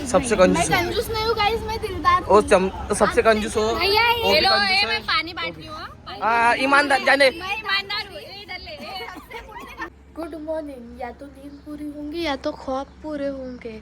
सबसे कंजूस नहीं हूँ गाइस, मैं दिलदार ओ सबसे कंजूस हो। हेलो, मैं पानी बांटती हूँ। ईमानदार जाने। मैं ईमानदार हूँ। Good morning. या तो नींद पूरी होंगी या तो ख्वाब पूरे होंगे.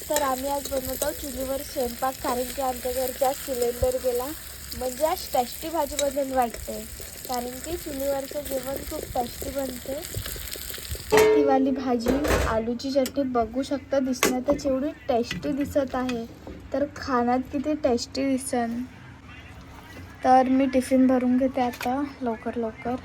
तर आम्ही आज बनवत आहोत चुलीवर स्वयंपाक, कारण की आमच्या घरचा सिलेंडर गेला. म्हणजे आज टेस्टी भाजी बनवून वाटते, कारण की चुलीवरचं जेवण खूप टेस्टी बनते. ती वाली भाजी आलूची चटणी बघू शकता, दिसण्यातच एवढी टेस्टी दिसत आहे, तर खाण्यात किती टेस्टी दिसन. तर मी टिफिन भरून घेते आता लवकर लवकर.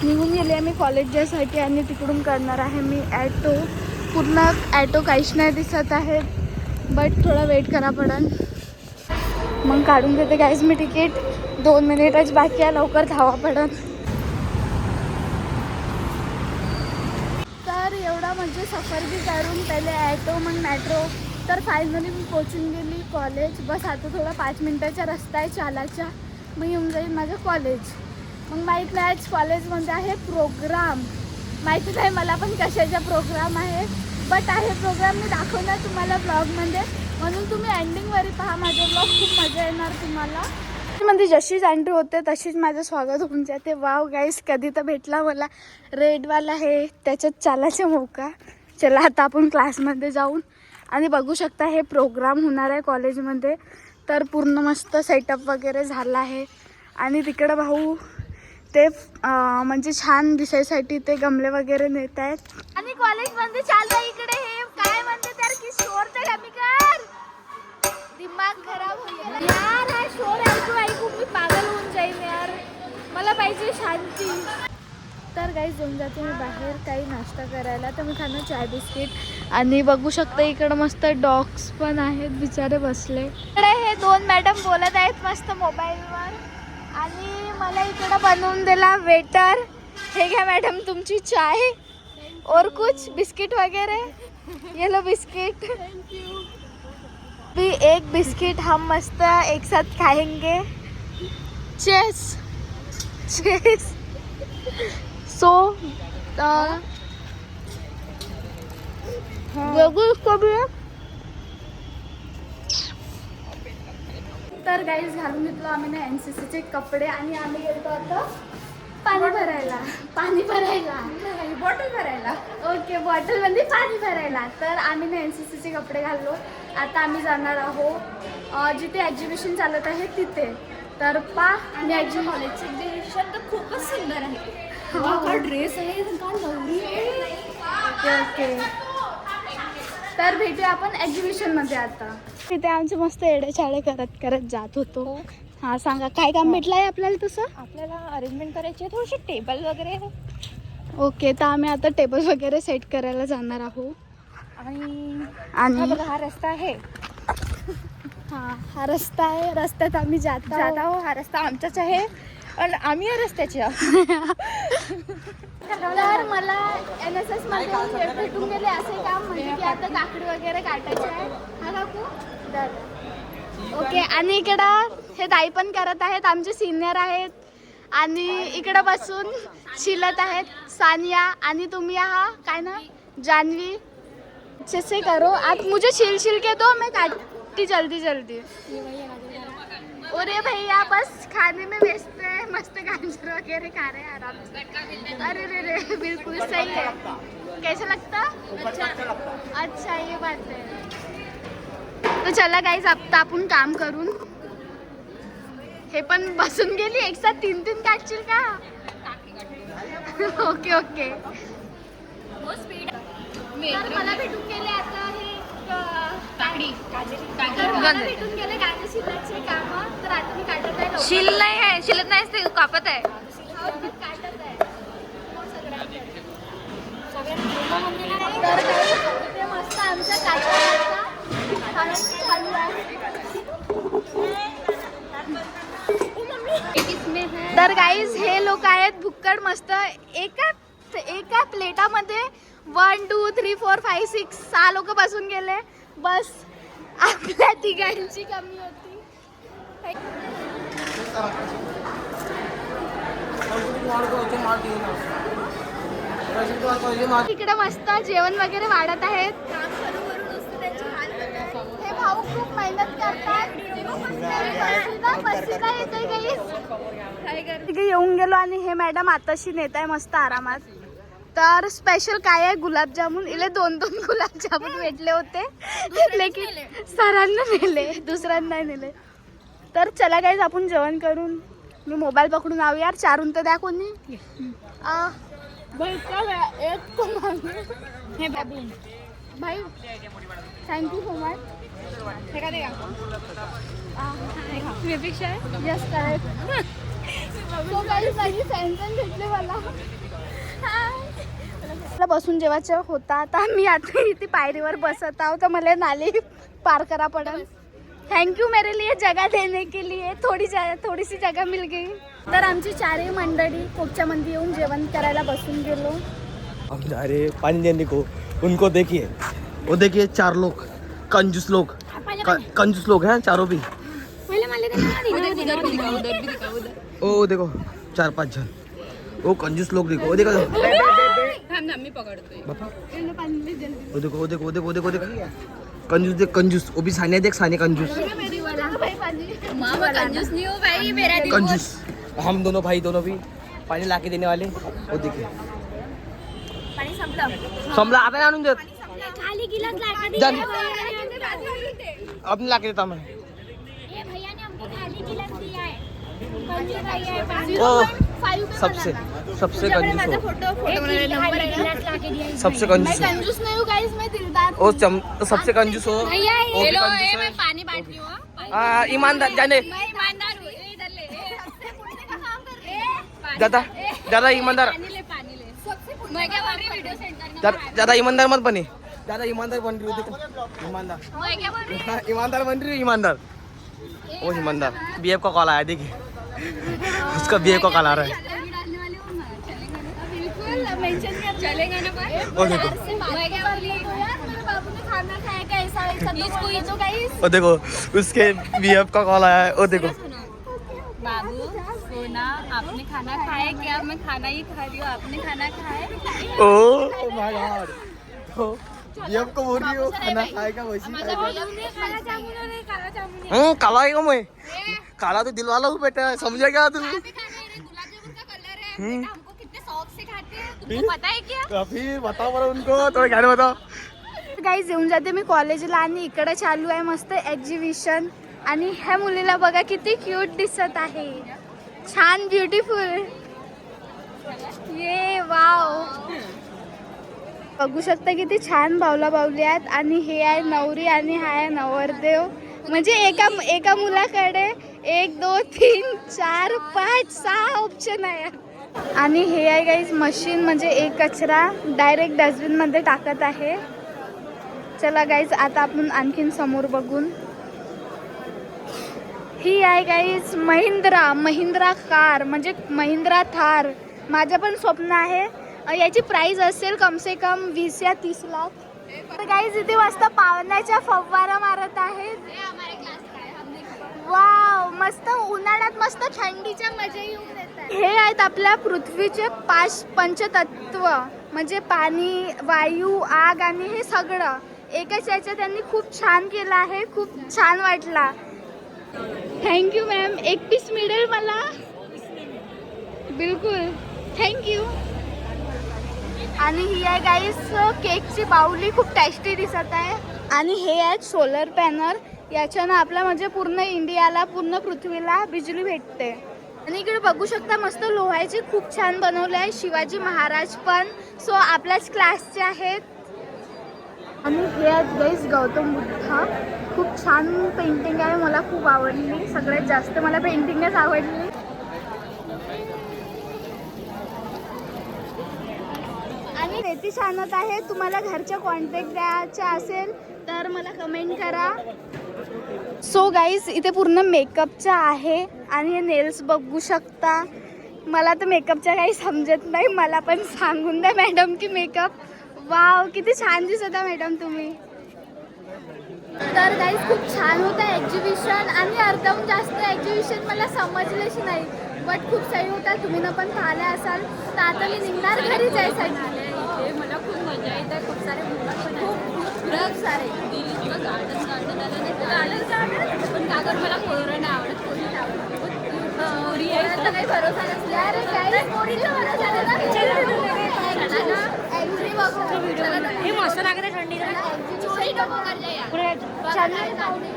निघून गेले आहे मी कॉलेजसाठी आणि तिकडून करणार आहे मी ॲटो. पूर्ण ॲटो काहीच नाही दिसत आहे, बट थोडा वेट करा पडन. मग काढून घेते गाईज मी तिकीट. 2 मिनिटच बाकी आहे, लवकर धावा पडन. तर एवढा म्हणजे सफर बी करून पहिले ॲटो मग मेट्रो, तर फायनली मी पोचून गेली कॉलेज. बस आता थोडा 5 मिनिटाचा रस्ता आहे चालायचा, मग येऊन जाईल माझं कॉलेज. मग माहीत नाही आज कॉलेजमध्ये आहे प्रोग्राम, माहिती नाही मला पण कशाचा प्रोग्राम आहे, बट आहे प्रोग्राम. मी दाखवणार तुम्हाला ब्लॉगमध्ये, म्हणून तुम्ही एंडिंगवरी पहा माझा ब्लॉग, खूप मजा येणार तुम्हाला. म्हणजे जशीच एंट्री होते तशीच माझं स्वागत होऊन जाते. वाव गाईस, कधी तर भेटला मला रेडवाला हे, त्याच्यात चालायचा मौका. चला आता आपण क्लासमध्ये जाऊन आणि बघू शकता हे प्रोग्राम होणार आहे कॉलेजमध्ये. तर पूर्ण मस्त सेटअप वगैरे झाला आहे आणि तिकडं भाऊ ते म्हणजे छान दिसायसाठी ते गमले वगैरे नेत आहेत. आणि कॉलेजमध्ये चाललं इकडे हे काय म्हणते तर की शोर तर कमी कर, दिमाग खराब होऊन गेला यार. हा शोर ऐकू ऐकू मी पागल होऊन जाईल यार, मला पाहिजे शांती. तर काही जाऊन जाते मी बाहेर काही नाश्ता करायला. तर मी खाणं चाय बिस्किट आणि बघू शकता इकडं मस्त डॉग्स पण आहेत, बिचारे बसले. इकडे हे 2 मॅडम बोलत आहेत मस्त मोबाईलवर आणि मला इकडं बनवून दिला वेटर. हे घ्या मॅडम तुमची चाय और कुछ बिस्किट वगैरे. ये लो बिस्किट. भी एक बिस्किट हम मस्त एक साथ खाएंगे. Chess chess. सो बघू कभी. तर गाईज घालून घेतलो आम्ही ना NCCचे कपडे आणि आम्ही गेलो आता पाणी भरायला बॉटल भरायला. ओके, बॉटलमध्ये पाणी भरायला. तर आम्ही ना NCCचे कपडे घाललो. आता आम्ही जाणार आहोत जिथे एक्झिबिशन चालत आहे तिथे. तर आणि कॉलेजचे एक्झिबिशन तर खूपच सुंदर आहे. ड्रेस आहे ओके. तर भेटूया आपण एक्झिबिशनमध्ये. आता तिथे आमचे मस्त एडेछाडे करत जात होतो. हां सांगा काय काम भेटलं आहे आपल्याला? तसं आपल्याला अरेंजमेंट करायची आहे, थोडीशी टेबल वगैरे. ओके, तर आम्ही आता टेबल वगैरे सेट करायला जाणार आहोत. आणि हा रस्ता आहे. हा रस्ता आहे, रस्त्यात आम्ही जात आहोत. हा रस्ता आमचाच आहे आणि आम्ही या रस्त्याचे तर मला NSS मध्ये भेटून गेले असे काम, म्हणजे की आता काकडी वगैरे काटायचे आहे. हा काकू तर ओके. आणि इकडं हे ताई पण करत आहेत, आमचे सिनियर आहेत. आणि इकडं बसून शिलत आहेत सानिया. आणि तुम्ही आहा काय ना जानवी. अच्छे से करो आप, मुझे छिल के दो, मैं काटती जल्दी जल्दी. और ये भैया बस खाने में व्यस्त है, मस्त गाजर वगैरह खा रहे हैं आराम से. अरे रे रे बिल्कुल सही है. कैसा लगता? अच्छा ये बात है. तो चला गाइस आता आपण काम करून. हे पण बसून गेली एक साथ 3-3 काटशील का? Okay okay. तर मला भेटून गेले आता हे भेटून गेले गाजर शिलाचे काम. तर आता मी काटत आहे. शिल नाही आहे, शिलत नाही, ते कापत आहे. काटत आहे तर ते मस्त आमच्या काटाचा चालू आहे. तर गाईज हे लोक आहेत भुक्कड मस्त एका प्लेटामध्ये 1 2 3 4 5 6 6 लोक बसून गेले. बस आपल्या तिघांची कमी होती. इकडे मस्त जेवण वगैरे वाढत आहेत. हे भाऊ खूप मेहनत करतात. तिथे येऊन गेलो आणि हे मॅडम आताशी नेत आहे मस्त आरामात. तर स्पेशल काय आहे, गुलाबजामुन. इले 2-2 गुलाबजामुन भेटले होते, लेकिन सरांना नेले, दुसऱ्यांना नाही नेले. तर चला गाईज आपण जेवण करून. मी मोबाईल पकडून आऊ यार. चारून तर द्या कोणी. भाई thank you so much. Yes correct. So guys माझी टेन्शन घेतली मला. बसून जेवायचं होता. आता मी आता इथे पायरीवर बसत आहो तर मला नाली पार करा पडेल. थँक्यू मेरे लिए जगह देने के लिए. थोडीशी जगह मिल गई. तर आमची चारही मंडळी कोकच्या मंदी येऊन जेवण करायला बसून गेलो. अरे पानी देने को उनको देखिए, वो देखिए 4 लोग कंजूस लोग, कंजूस लोग हैं चारों भी. ओ देखो 4-5 जन वो कंजूस लोग. देखो वो देखो वो देखो वो देखो वो देखो वो देखो वो देखो कंजूस. देख कंजूस, वो भी सानिया देख, सानिया कंजूस. कंजूस नहीं हो भाई, मेरा कंजूस. हम दोनों भाई दोनों भी पानी ला के देने वाले. वो देखिए पाणी संपलं. समला आता नाही आणून देत. खाली गिलास जान. अब ला के देता मैं. ये भैया ने हमको खाली गिलास दिया है. कंजूस भाई है पानी. ओ सबसे सबसे कंजूस हो. सबसे कंजूस हो. कंजूस नहीं हूँ गाइस, मैं दिलदार. ओ सबसे कंजूस हो. भैया वो भी ये लो, कंजूस मैं है. पानी बांट रही हूँ. ईमानदार जाने. मैं ईमानदार हूँ. इधर ले. सबसे पुण्य का काम कर रही है. ज्यादा ज्यादा ईमानदार. पानी ले, पानी ले. मैं क्या बोल रही हूँ, वीडियो सेंड करना. ज्यादा ईमानदार मत बने. ज्यादा ईमानदार बन रही हो. ईमानदार मैं क्या बोल रही हूँ. ईमानदार बन रही हो. ईमानदार. ओ ईमानदार. बीएफ का कॉल आया, देखिए उसका बीएफ का कॉल आ रहा है. बिल्कुल मेंशन कर. चलेगा ना पर. ओ देखो मैं क्या बोल रही हूँ. यार मेरे बाबू ने खाना खाया का ऐसा वैसा तो गाइस. ओ देखो उसके बीएफ का कॉल आया है. ओ देखो बाबू सोना, आपने खाना खाया क्या? मैं खाना ही खा रही हूँ. आपने खाना खाया? Oh my God. बीएफ को बोल रही हो खाना खाएगा वैसी. काला जामुन है, काला जामुन है. काला है मैं. काला तो दिल वाला हूँ बेटा, समझा क्या तू. गुलाब जामुन का कलर है बेटा. हमको कितने शौक से खाते हैं, तुमको पता है क्या? फिर बताओ बरं उनको, थोडं ज्ञान बताओ. गाईज येऊन जाते मी कॉलेजला आणि इकडे चालू आहे मस्त एक्झिबिशन. आणि ह्या मुलीला बघा किती क्यूट दिसत आहे. छान ब्युटिफुल. ये वाव. बघू शकता किती छान बावला बावली आहेत. आणि हे आहे नवरी आणि हा आहे नवरदेव. म्हणजे एका मुलाकडे 1 2 3 4 5 6 ऑप्शन आहे. आणि हे आहे गाईज मशीन. म्हणजे एक कचरा डायरेक्ट डस्टबिनमध्ये टाकत आहे. चला गाईज आता आपण आणखीन समोर बघून. ही आहे गाईज महिंद्रा कार, म्हणजे महिंद्रा थार. माझं पण स्वप्न आहे. याची प्राइस असेल कम से कम 20 या 30 लाख. तर गाईज इथे मस्त पावण्याच्या फव्वारा मारत आहेत. वाव मस्त. उन्हाळ्यात मस्त थंडीच्या मजा येऊन येतात. हे आहेत आपल्या पृथ्वीचे 5 पंचतत्व, म्हणजे पाणी, वायू, आग आणि हे सगळं एकाच याच्यात त्यांनी खूप छान केलं आहे. खूप छान वाटला. Thank you ma'am. एक पीस मिळेल मला. बिलकुल थँक्यू. आणि ही आहे गाईस केकची बाहुली. खूप टेस्टी दिसत आहे. आणि हे आहेत सोलर पॅनल. याच्यानं आपला म्हणजे पूर्ण इंडियाला, पूर्ण पृथ्वीला बिजली भेटते. आणि इकडे बघू शकता मस्त लोहाचे खूप छान बनवले आहे. शिवाजी महाराज पण सो आपल्याच क्लासचे आहेत. आणि हे आहेत गाईस गौतम बुद्ध. खूप छान पेंटिंग आहे. मला खूप आवडली. सगळ्यात जास्त मला पेंटिंगच आवडली. आणि रेती छानत आहे. तुम्हाला घरच्या कॉन्टॅक्ट द्यायचा असेल तर मला कमेंट करा. सो गाईज इथे पूर्ण मेकअपचा आहे. आणि हे नेल्स बघू शकता. मला तर मेकअपच्या काही समजत नाही. मला पण सांगून द्या मॅडम की मेकअप. वाव किती छान दिसत आहे मॅडम तुम्ही. तर गाईज खूप छान होतं एक्झिबिशन. आणि अर्ध्याहून जास्त एक्झिबिशन एक्झिबिशन मला समजलेच नाही, बट खूप सही होता. तुम्ही ना पण पाहिल्या असाल. तर आता मी निघणार घरी जायसाठी. इथे मला खूप मजा येते. खूप सारे मुलं पण खूप सारे दिल्लीतलं गार्डन पण कागद मला पोरं नाही आवडत, कोणी नाही आवडत. पोरी आहे कोणाचा काही भरोसा नसला. अरे काही पोरीचा भरोसा नाही. Entry बघू. हे मस्त लागते थंडी चोरी नको करले यार. छान वाटतं.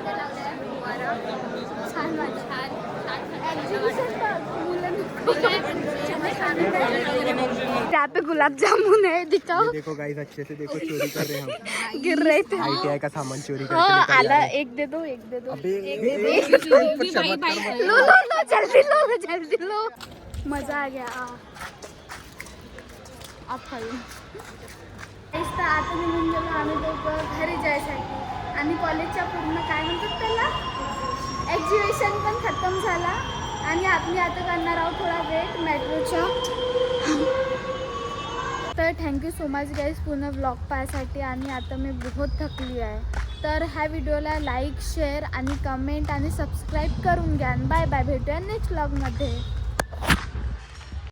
Exhibition बघ. यहाँ पे गुलाब जामुन है, दिखाओ. देखो गाइस, अच्छे से देखो, चोरी कर रहे हैं हम. गिर रहे थे. ITI का सामान चोरी करके हाँ निकल जा आला, रहे हैं. एक दे दो, एक दे दो. अबे लो लो लो, जल्दी लो, जल्दी लो. मजा आ गया. आता निघून गेलो आम्ही दोघं घरी जायसाठी. आणि कॉलेजच्या पूर्ण काय म्हणतात त्याला, एक्झिबिशन पण खतम झाला. आणि आम्ही आता करणार आहोत थोडा वेट मेट्रोच्या. तर थँक्यू सो मच गाईज पूर्ण ब्लॉग पाहायसाठी. आणि आता मी बहुत थकली आहे. तर ह्या व्हिडिओला लाईक, शेअर आणि कमेंट आणि सबस्क्राईब करून घ्या. बाय बाय, भेटूया नेक्स्ट ब्लॉगमध्ये.